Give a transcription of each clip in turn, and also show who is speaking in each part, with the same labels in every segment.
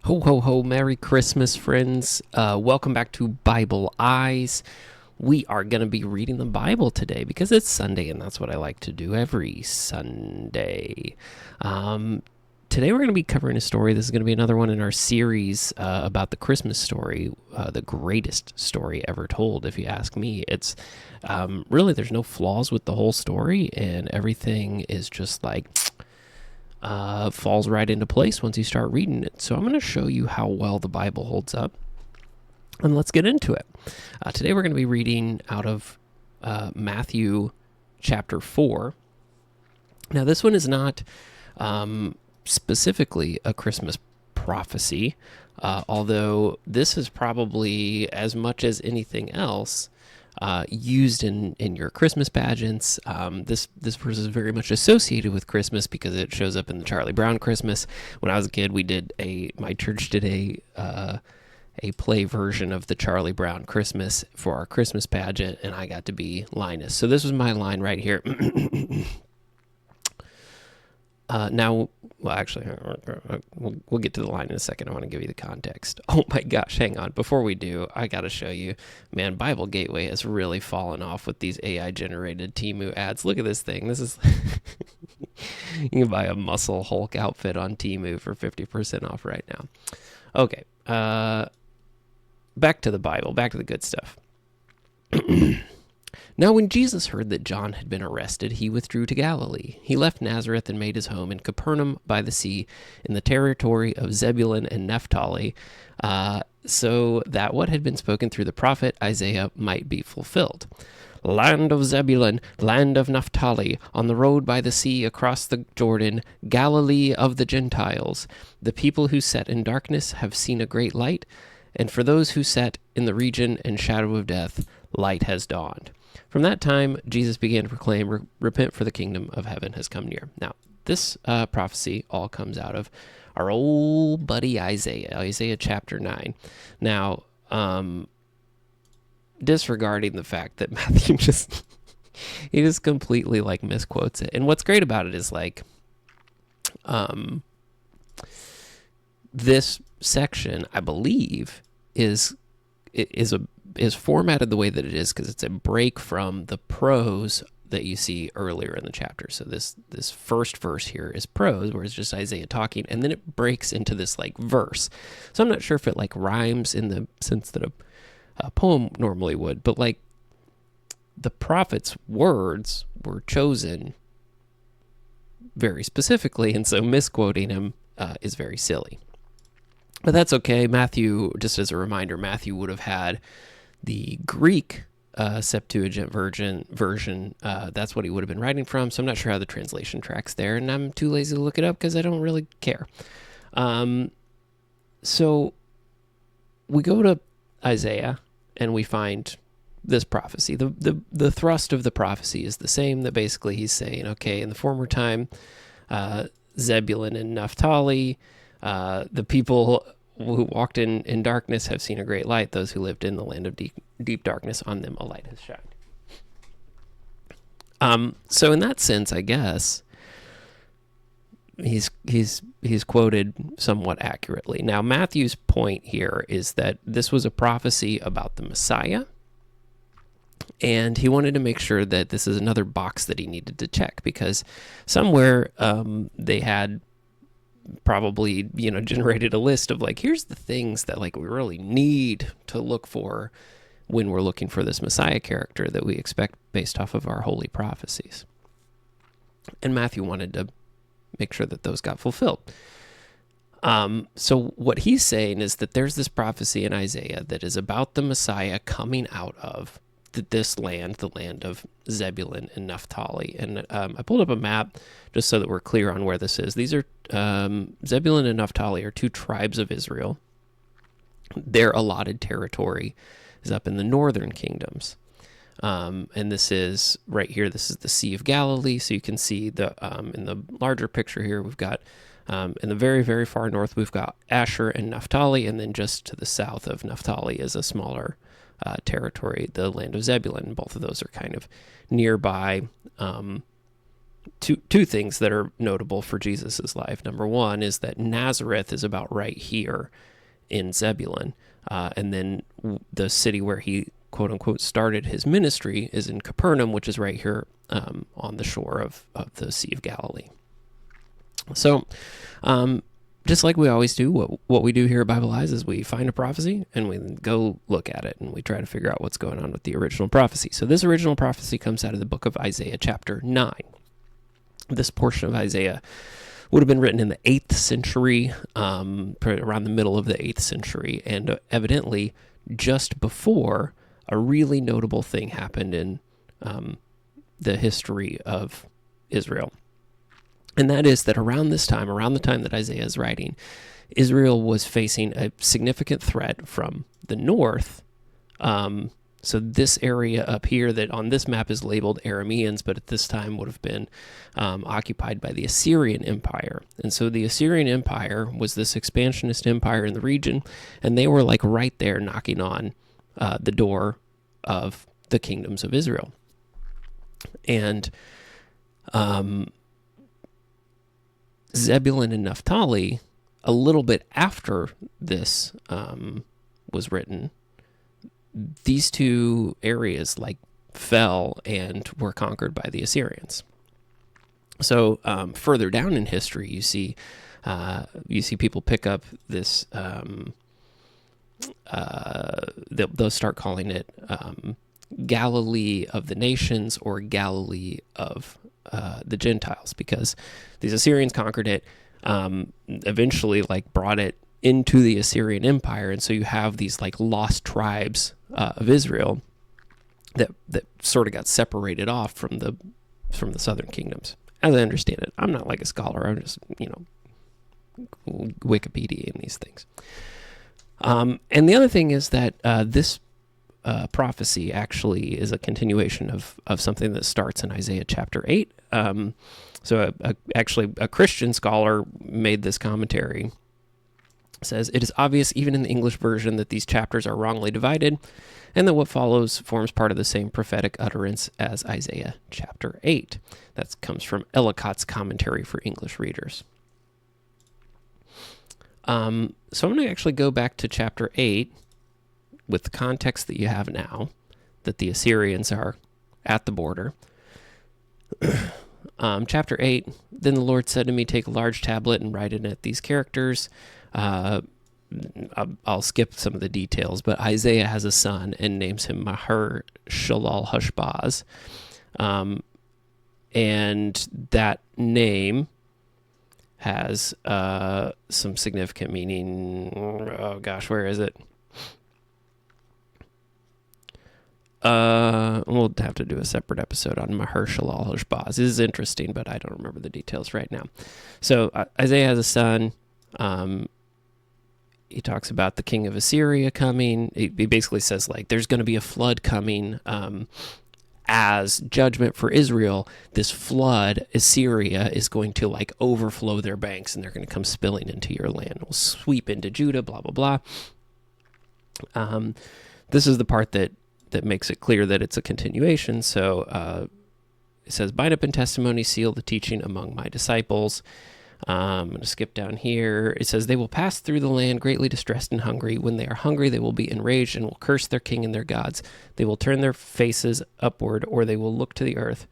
Speaker 1: Ho, ho, ho, Merry Christmas, friends. Welcome back to Bible Eyes. We are going to be reading the Bible today because it's Sunday, and that's what I like to do every Sunday. Today we're going to be covering a story. This is going to be another one in our series about the Christmas story, the greatest story ever told, if you ask me. It's really, there's no flaws with the whole story, and everything is just like falls right into place once you start reading it. So I'm going to show you how well the Bible holds up, and let's get into it. Today we're going to be reading out of Matthew chapter 4. Now this one is not specifically a Christmas prophecy, although this is probably, as much as anything else, used in your Christmas pageants. This verse is very much associated with Christmas because it shows up in the Charlie Brown Christmas. When I was a kid, my church did a play version of the Charlie Brown Christmas for our Christmas pageant, and I got to be Linus. So this was my line right here. We'll get to the line in a second. I want to give you the context. Oh my gosh, hang on. Before we do, I got to show you, man, Bible Gateway has really fallen off with these AI-generated Temu ads. Look at this thing. This is, you can buy a Muscle Hulk outfit on Temu for 50% off right now. Okay, back to the Bible, back to the good stuff. Now, when Jesus heard that John had been arrested, he withdrew to Galilee. He left Nazareth and made his home in Capernaum by the sea in the territory of Zebulun and Naphtali, so that what had been spoken through the prophet Isaiah might be fulfilled. Land of Zebulun, land of Naphtali, on the road by the sea across the Jordan, Galilee of the Gentiles. The people who sat in darkness have seen a great light, and for those who sat in the region and shadow of death, light has dawned. From that time, Jesus began to proclaim, repent, for the kingdom of heaven has come near. Now, this prophecy all comes out of our old buddy Isaiah chapter 9. Now, disregarding the fact that Matthew he just completely like misquotes it. And what's great about it is like, this section, I believe, is formatted the way that it is because it's a break from the prose that you see earlier in the chapter. So this first verse here is prose, where it's just Isaiah talking, and then it breaks into this like verse. So I'm not sure if it like rhymes in the sense that a poem normally would, but like the prophet's words were chosen very specifically, and so misquoting him is very silly. But that's okay. Matthew, just as a reminder, Matthew would have had the Greek Septuagint version. That's what he would have been writing from. So I'm not sure how the translation tracks there, and I'm too lazy to look it up because I don't really care. So we go to Isaiah and we find this prophecy. The thrust of the prophecy is the same. That basically he's saying, okay, in the former time, Zebulun and Naphtali, the people who walked in darkness have seen a great light. Those who lived in the land of deep darkness, on them a light has shined. So in that sense, I guess he's quoted somewhat accurately. Now, Matthew's point here is that this was a prophecy about the Messiah, and he wanted to make sure that this is another box that he needed to check, because somewhere they had probably, generated a list of like, here's the things that like we really need to look for when we're looking for this Messiah character that we expect based off of our holy prophecies. And Matthew wanted to make sure that those got fulfilled. So what he's saying is that there's this prophecy in Isaiah that is about the Messiah coming out of this land, the land of Zebulun and Naphtali. And I pulled up a map just so that we're clear on where this is. These are Zebulun and Naphtali are two tribes of Israel. Their allotted territory is up in the northern kingdoms. And this is right here. This is the Sea of Galilee. So you can see in the larger picture here, we've got in the very, very far north, we've got Asher and Naphtali. And then just to the south of Naphtali is a smaller territory, the land of Zebulun. Both of those are kind of nearby two things that are notable for Jesus's life. Number one is that Nazareth is about right here in Zebulun, and then the city where he quote unquote started his ministry is in Capernaum, which is right here on the shore of the Sea of Galilee. So, just like we always do, what we do here at Bible Eyes is we find a prophecy and we go look at it and we try to figure out what's going on with the original prophecy. So this original prophecy comes out of the book of Isaiah chapter 9. This portion of Isaiah would have been written in the 8th century, around the middle of the 8th century, and evidently just before a really notable thing happened in the history of Israel. And that is that around the time that Isaiah is writing, Israel was facing a significant threat from the north. So this area up here that on this map is labeled Arameans, but at this time would have been occupied by the Assyrian Empire. And so the Assyrian Empire was this expansionist empire in the region, and they were like right there knocking on the door of the kingdoms of Israel. And Zebulun and Naphtali, a little bit after this was written, these two areas like fell and were conquered by the Assyrians. So further down in history, you see people pick up this. They'll start calling it Galilee of the nations or Galilee of the Gentiles, because these Assyrians conquered it, eventually like brought it into the Assyrian Empire, and so you have these like lost tribes of Israel that sort of got separated off from the southern kingdoms. As I understand it, I'm not like a scholar. I'm just Wikipedia in these things. And the other thing is that this prophecy actually is a continuation of something that starts in Isaiah chapter 8. So actually a Christian scholar made this commentary. It says, "It is obvious even in the English version that these chapters are wrongly divided, and that what follows forms part of the same prophetic utterance as Isaiah chapter 8. That comes from Ellicott's commentary for English readers. So I'm going to actually go back to chapter 8 with the context that you have now, that the Assyrians are at the border. Chapter 8, "Then the Lord said to me, take a large tablet and write in it these characters." I'll skip some of the details, but Isaiah has a son and names him Maher-shalal-Hashbaz. And that name has some significant meaning. Oh gosh, where is it? We'll have to do a separate episode on Maher-shalal-Hashbaz. This is interesting, but I don't remember the details right now. So Isaiah has a son. He talks about the king of Assyria coming. He basically says, like, there's going to be a flood coming as judgment for Israel. This flood, Assyria, is going to, like, overflow their banks, and they're going to come spilling into your land. It will sweep into Judah, blah, blah, blah. This is the part that makes it clear that it's a continuation. So it says, "Bind up in testimony, seal the teaching among my disciples." I'm going to skip down here. It says, "They will pass through the land greatly distressed and hungry. When they are hungry, they will be enraged and will curse their king and their gods. They will turn their faces upward, or they will look to the earth.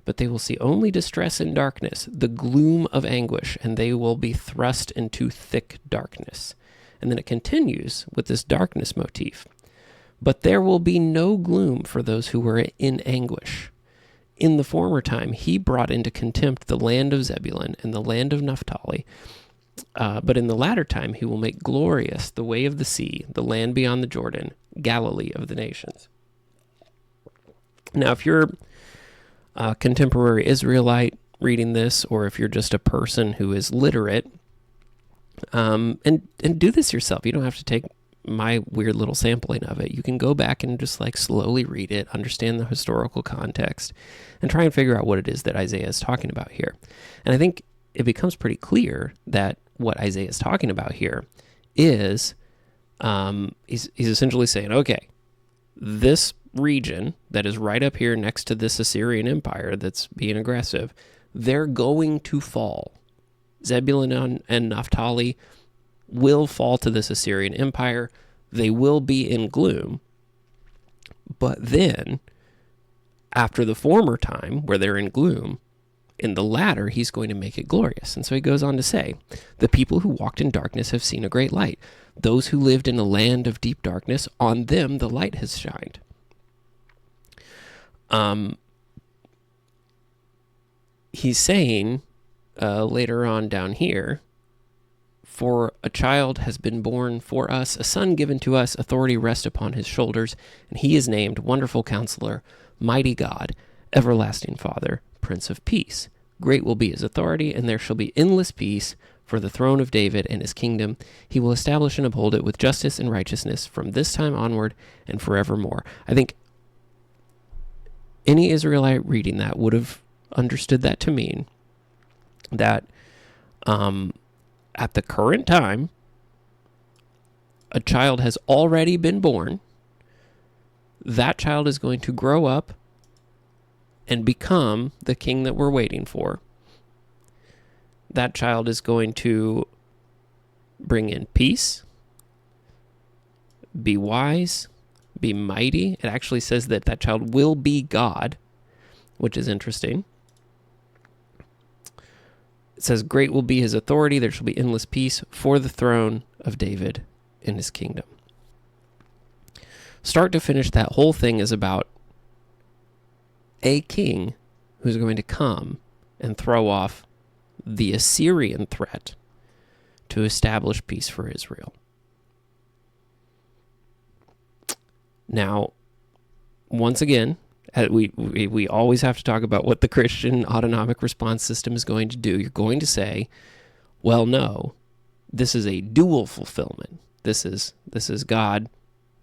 Speaker 1: But they will see only distress and darkness, the gloom of anguish, and they will be thrust into thick darkness." And then it continues with this darkness motif. "But there will be no gloom for those who were in anguish. In the former time, he brought into contempt the land of Zebulun and the land of Naphtali. But in the latter time, he will make glorious the way of the sea, the land beyond the Jordan, Galilee of the nations." Now, if you're a contemporary Israelite reading this, or if you're just a person who is literate, and do this yourself. You don't have to take my weird little sampling of it. You can go back and just like slowly read it, understand the historical context, and try and figure out what it is that Isaiah is talking about here. And I think it becomes pretty clear that what Isaiah is talking about here is he's essentially saying, okay, this region that is right up here next to this Assyrian Empire that's being aggressive, they're going to fall. Zebulun and Naphtali will fall to this Assyrian empire. They will be in gloom. But then, after the former time where they're in gloom, in the latter, he's going to make it glorious. And so he goes on to say, the people who walked in darkness have seen a great light. Those who lived in a land of deep darkness, on them the light has shined. He's saying later on down here, for a child has been born for us, a son given to us, authority rests upon his shoulders, and he is named Wonderful Counselor, Mighty God, Everlasting Father, Prince of Peace. Great will be his authority, and there shall be endless peace for the throne of David and his kingdom. He will establish and uphold it with justice and righteousness from this time onward and forevermore. I think any Israelite reading that would have understood that to mean that at the current time, a child has already been born. That child is going to grow up and become the king that we're waiting for. That child is going to bring in peace, be wise, be mighty. It actually says that that child will be God, which is interesting. It says, great will be his authority. There shall be endless peace for the throne of David in his kingdom. Start to finish, that whole thing is about a king who's going to come and throw off the Assyrian threat to establish peace for Israel. Now, once again, we always have to talk about what the Christian autonomic response system is going to do. You're going to say, well, no, this is a dual fulfillment. This is God,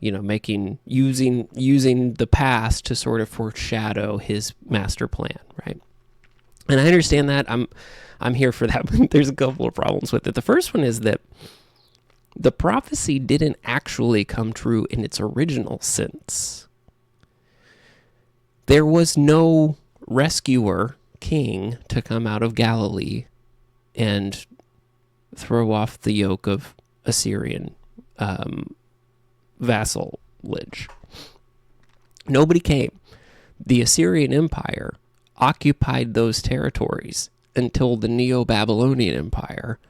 Speaker 1: using the past to sort of foreshadow his master plan, right? And I understand that. I'm here for that, but there's a couple of problems with it. The first one is that the prophecy didn't actually come true in its original sense. There was no rescuer king to come out of Galilee and throw off the yoke of Assyrian vassalage. Nobody came. The Assyrian Empire occupied those territories until the Neo-Babylonian Empire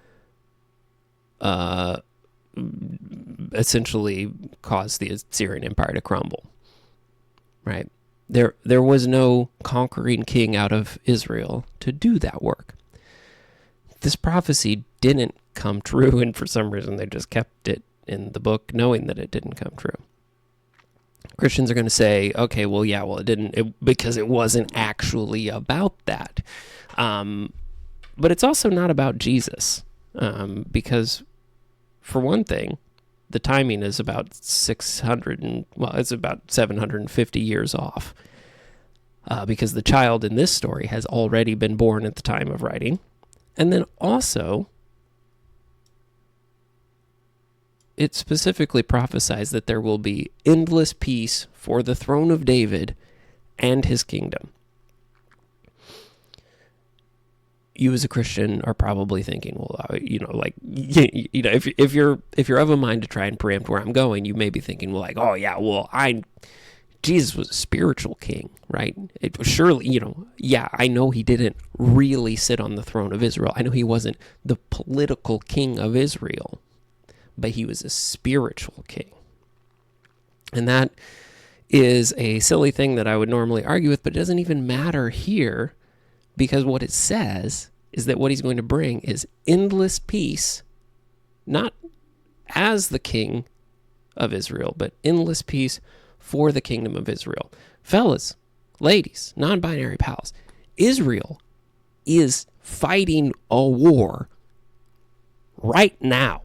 Speaker 1: essentially caused the Assyrian Empire to crumble. Right? There was no conquering king out of Israel to do that work. This prophecy didn't come true, and for some reason they just kept it in the book knowing that it didn't come true. Christians are going to say, okay, it didn't, because it wasn't actually about that. But it's also not about Jesus, because for one thing, the timing is about it's about 750 years off, because the child in this story has already been born at the time of writing. And then also, it specifically prophesies that there will be endless peace for the throne of David and his kingdom. You as a Christian are probably thinking, if you're of a mind to try and preempt where I'm going, you may be thinking, Jesus was a spiritual king, right? It was surely, I know he didn't really sit on the throne of Israel. I know he wasn't the political king of Israel, but he was a spiritual king. And that is a silly thing that I would normally argue with, but it doesn't even matter here, because what it says is that what he's going to bring is endless peace, not as the king of Israel, but endless peace for the kingdom of Israel. Fellas, ladies, non-binary pals, Israel is fighting a war right now.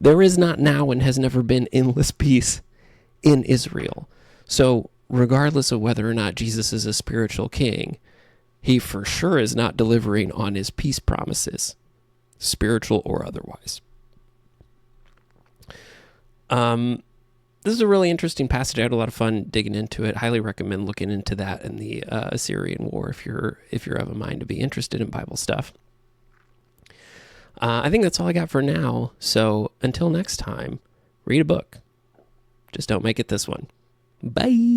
Speaker 1: There is not now and has never been endless peace in Israel. So regardless of whether or not Jesus is a spiritual king, he for sure is not delivering on his peace promises, spiritual or otherwise. this is a really interesting passage. I had a lot of fun digging into it. Highly recommend looking into that and the Assyrian War if you're of a mind to be interested in Bible stuff. I think that's all I got for now. So until next time, read a book. Just don't make it this one. Bye.